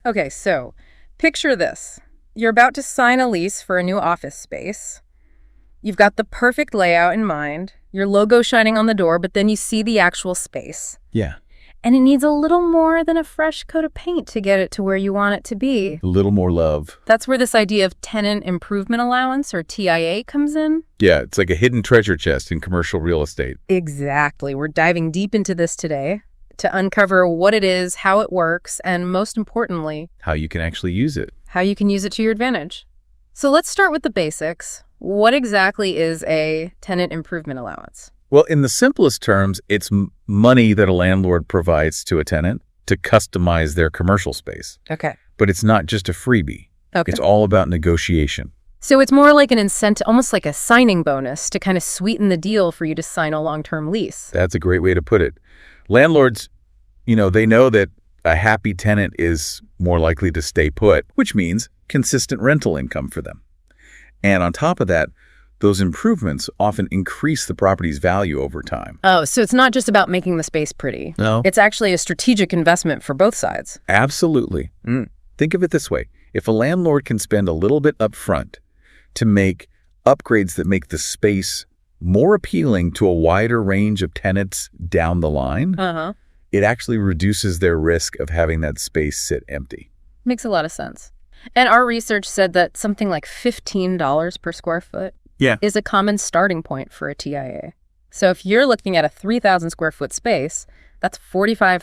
Okay, so picture this. You're about to sign a lease for a new office space. You've got the perfect layout in mind, your logo shining on the door, but then you see the actual space. Yeah. And it needs a little more than a fresh coat of paint to get it to where you want it to be. A little more love. That's where this idea of Tenant Improvement Allowance, or TIA, comes in. Yeah, it's like a hidden treasure chest in commercial real estate. Exactly. We're diving deep into this today to uncover what it is, how it works, and most importantly, How you can actually use it. how you can use it to your advantage. So let's start with the basics. What exactly is a Tenant Improvement Allowance? Well, in the simplest terms, it's money that a landlord provides to a tenant to customize their commercial space. Okay. But it's not just a freebie. Okay. It's all about negotiation. So it's more like an incentive, almost like a signing bonus to kind of sweeten the deal for you to sign a long-term lease. That's a great way to put it. Landlords, they know that a happy tenant is more likely to stay put, which means consistent rental income for them. And on top of that, those improvements often increase the property's value over time. Oh, so it's not just about making the space pretty. No. It's actually a strategic investment for both sides. Absolutely. Think of it this way. If a landlord can spend a little bit up front to make upgrades that make the space more appealing to a wider range of tenants down the line, it actually reduces their risk of having that space sit empty. Makes a lot of sense. And our research said that something like $15 per square foot is a common starting point for a TIA. So if you're looking at a 3,000 square foot space, that's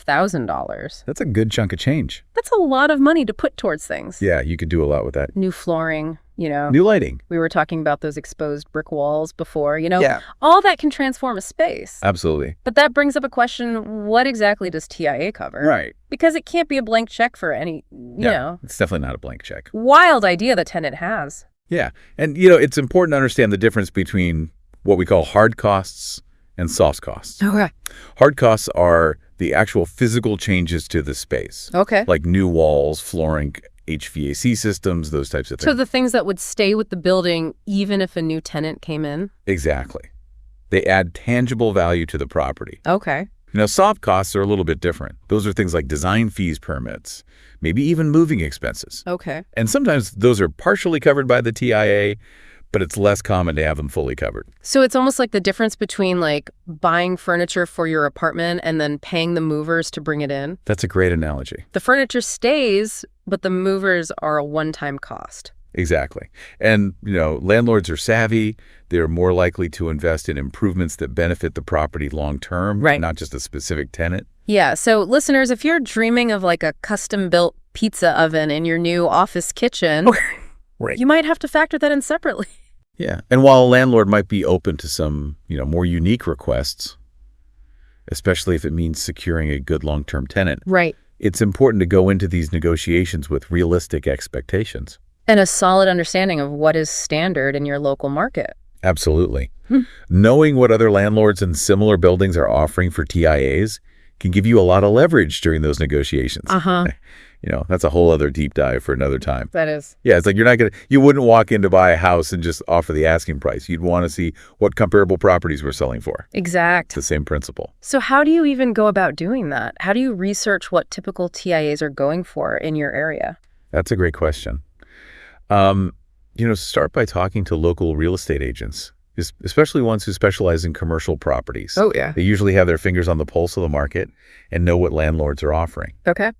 $45,000. That's a good chunk of change. That's a lot of money to put towards things. Yeah, you could do a lot with that. New flooring, New lighting. We were talking about those exposed brick walls before, Yeah. all that can transform a space. Absolutely. But that brings up a question, what exactly does TIA cover? Right. Because it can't be a blank check for any, It's definitely not a blank check. wild idea the tenant has. Yeah. And, it's important to understand the difference between what we call hard costs and soft costs. Okay. Hard costs are the actual physical changes to the space. Okay. Like new walls, flooring, HVAC systems, those types of things. So the things that would stay with the building even if a new tenant came in? Exactly. They add tangible value to the property. Okay. Soft costs are a little bit different. Those are things like design fees, permits, maybe even moving expenses. Okay. And sometimes those are partially covered by the TIA, but it's less common to have them fully covered. So it's almost like the difference between like buying furniture for your apartment and then paying the movers to bring it in. That's a great analogy. The furniture stays, but the movers are a one-time cost. Exactly. And, landlords are savvy. They're more likely to invest in improvements that benefit the property long-term, Right. not just a specific tenant. Yeah. So listeners, if you're dreaming of like a custom-built pizza oven in your new office kitchen, Right. you might have to factor that in separately. Yeah. And while a landlord might be open to some, more unique requests, especially if it means securing a good long-term tenant, Right. it's important to go into these negotiations with realistic expectations. And a solid understanding of what is standard in your local market. Absolutely. Knowing what other landlords in similar buildings are offering for TIAs can give you a lot of leverage during those negotiations. That's a whole other deep dive for another time. That is. Yeah, it's like you wouldn't walk in to buy a house and just offer the asking price. You'd want to see what comparable properties we're selling for. Exact. It's the same principle. So how do you even go about doing that? How do you research what typical TIAs are going for in your area? That's a great question. Start by talking to local real estate agents, especially ones who specialize in commercial properties. Oh, yeah. They usually have their fingers on the pulse of the market and know what landlords are offering. Okay.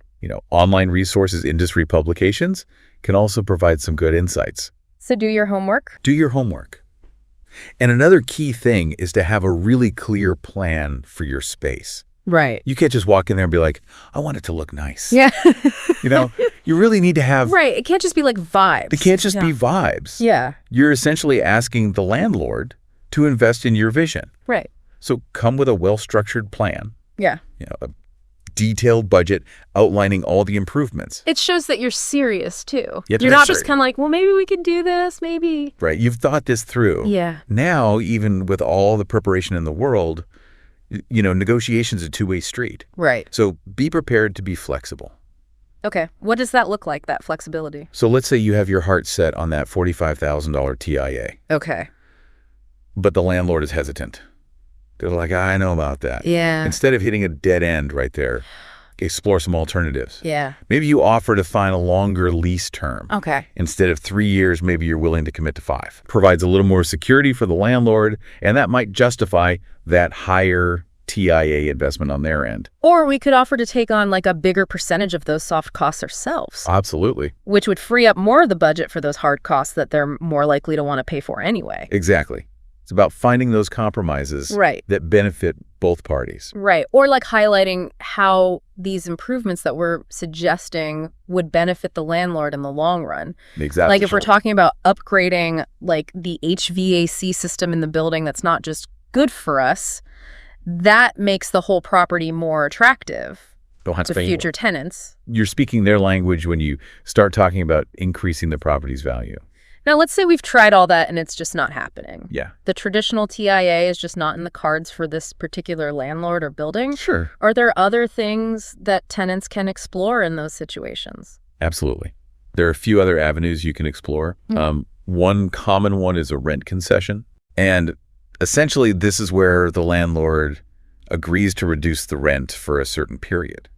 Online resources, industry publications can also provide some good insights. So do your homework? Do your homework. And another key thing is to have a really clear plan for your space. Right. You can't just walk in there and be like, I want it to look nice. Yeah. You really need to have... Right. It can't just be like vibes. It can't just be vibes. Yeah. You're essentially asking the landlord to invest in your vision. Right. So come with a well-structured plan. Yeah. A detailed budget outlining all the improvements. It shows that you're serious, too. You're not just kind of like, well, maybe we could do this, maybe. Right. You've thought this through. Yeah. Now, even with all the preparation in the world, negotiation's a two-way street. Right. So be prepared to be flexible. Okay. What does that look like, that flexibility? So let's say you have your heart set on that $45,000 TIA, Okay. but the landlord is hesitant. They're like, I know about that. Yeah. Instead of hitting a dead end right there, explore some alternatives. Yeah. Maybe you offer to find a longer lease term. Okay. Instead of 3 years, maybe you're willing to commit to 5. Provides a little more security for the landlord, and that might justify that higher TIA investment on their end. Or we could offer to take on like a bigger percentage of those soft costs ourselves. Absolutely. Which would free up more of the budget for those hard costs that they're more likely to want to pay for anyway. Exactly. It's about finding those compromises that benefit both parties. Right. Or like highlighting how these improvements that we're suggesting would benefit the landlord in the long run. Exactly. Like if we're talking about upgrading like the HVAC system in the building that's not just good for us, that makes the whole property more attractive to future tenants. You're speaking their language when you start talking about increasing the property's value. Now, let's say we've tried all that and it's just not happening. Yeah. The traditional TIA is just not in the cards for this particular landlord or building. Sure. Are there other things that tenants can explore in those situations? Absolutely. There are a few other avenues you can explore. One common one is a rent concession. And essentially, this is where the landlord agrees to reduce the rent for a certain period.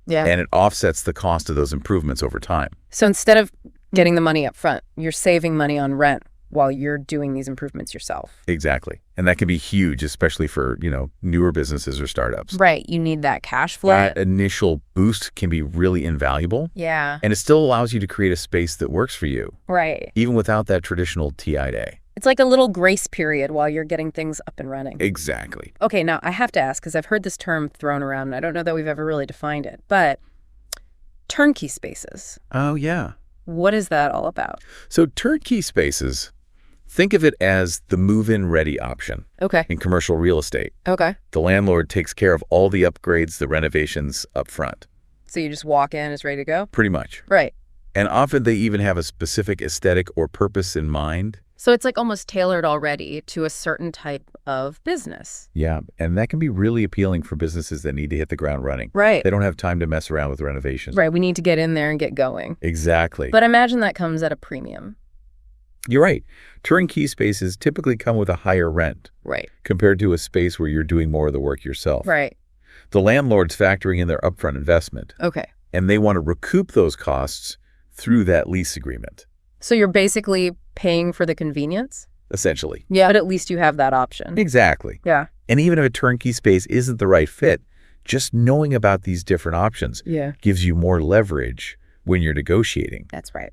Yeah. And it offsets the cost of those improvements over time. So instead of getting the money up front, you're saving money on rent while you're doing these improvements yourself. Exactly. And that can be huge, especially for, newer businesses or startups. Right. You need that cash flow. That initial boost can be really invaluable. Yeah. And it still allows you to create a space that works for you. Right. Even without that traditional TI day. It's like a little grace period while you're getting things up and running. Exactly. Okay, now I have to ask, because I've heard this term thrown around, and I don't know that we've ever really defined it, but turnkey spaces. Oh, yeah. What is that all about? So turnkey spaces, think of it as the move-in ready option in commercial real estate. Okay. The landlord takes care of all the upgrades, the renovations up front. So you just walk in, it's ready to go? Pretty much. Right. And often they even have a specific aesthetic or purpose in mind. So it's like almost tailored already to a certain type of business. Yeah, and that can be really appealing for businesses that need to hit the ground running. Right. They don't have time to mess around with renovations. Right, we need to get in there and get going. Exactly. But imagine that comes at a premium. You're right. Turnkey spaces typically come with a higher rent. Right. Compared to a space where you're doing more of the work yourself. Right. The landlord's factoring in their upfront investment. Okay. And they want to recoup those costs through that lease agreement. So you're basically paying for the convenience? Essentially. Yeah, but at least you have that option. Exactly. Yeah. And even if a turnkey space isn't the right fit, just knowing about these different options gives you more leverage when you're negotiating. That's right.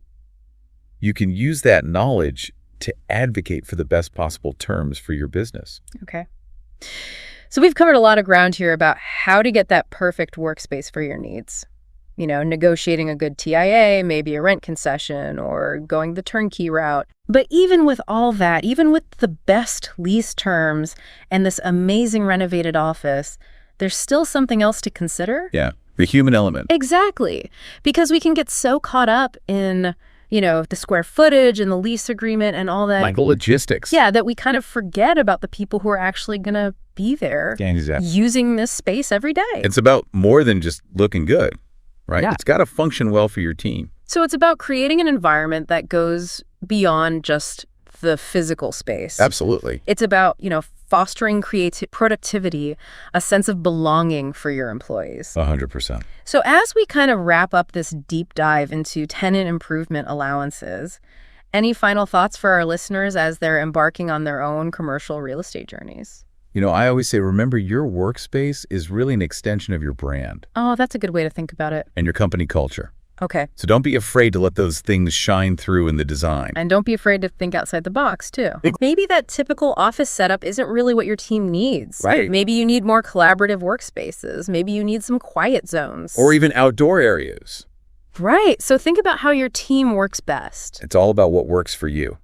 You can use that knowledge to advocate for the best possible terms for your business. Okay. So we've covered a lot of ground here about how to get that perfect workspace for your needs. Negotiating a good TIA, maybe a rent concession, or going the turnkey route. But even with all that, even with the best lease terms and this amazing renovated office, there's still something else to consider. Yeah, the human element. Exactly. Because we can get so caught up in, the square footage and the lease agreement and all that. Like logistics. Yeah, that we kind of forget about the people who are actually going to be there using this space every day. It's about more than just looking good. Right? Yeah. It's got to function well for your team. So it's about creating an environment that goes beyond just the physical space. Absolutely. It's about, fostering productivity, a sense of belonging for your employees. 100%. So as we kind of wrap up this deep dive into tenant improvement allowances, any final thoughts for our listeners as they're embarking on their own commercial real estate journeys? I always say, remember, your workspace is really an extension of your brand. Oh, that's a good way to think about it. And your company culture. Okay. So don't be afraid to let those things shine through in the design. And don't be afraid to think outside the box, too. Maybe that typical office setup isn't really what your team needs. Right. Maybe you need more collaborative workspaces. Maybe you need some quiet zones. Or even outdoor areas. Right. So think about how your team works best. It's all about what works for you.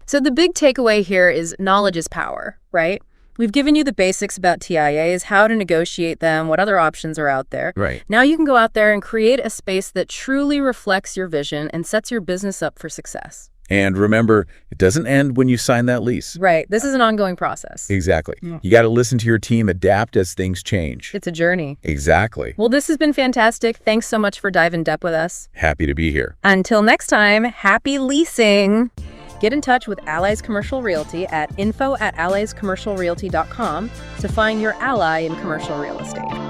So the big takeaway here is knowledge is power, right? We've given you the basics about TIAs, how to negotiate them, what other options are out there. Right. Now you can go out there and create a space that truly reflects your vision and sets your business up for success. And remember, it doesn't end when you sign that lease. Right. This is an ongoing process. Exactly. Yeah. You got to listen to your team, adapt as things change. It's a journey. Exactly. Well, this has been fantastic. Thanks so much for diving depth with us. Happy to be here. Until next time, happy leasing. Get in touch with Allies Commercial Realty at info@alliescommercialrealty.com to find your ally in commercial real estate.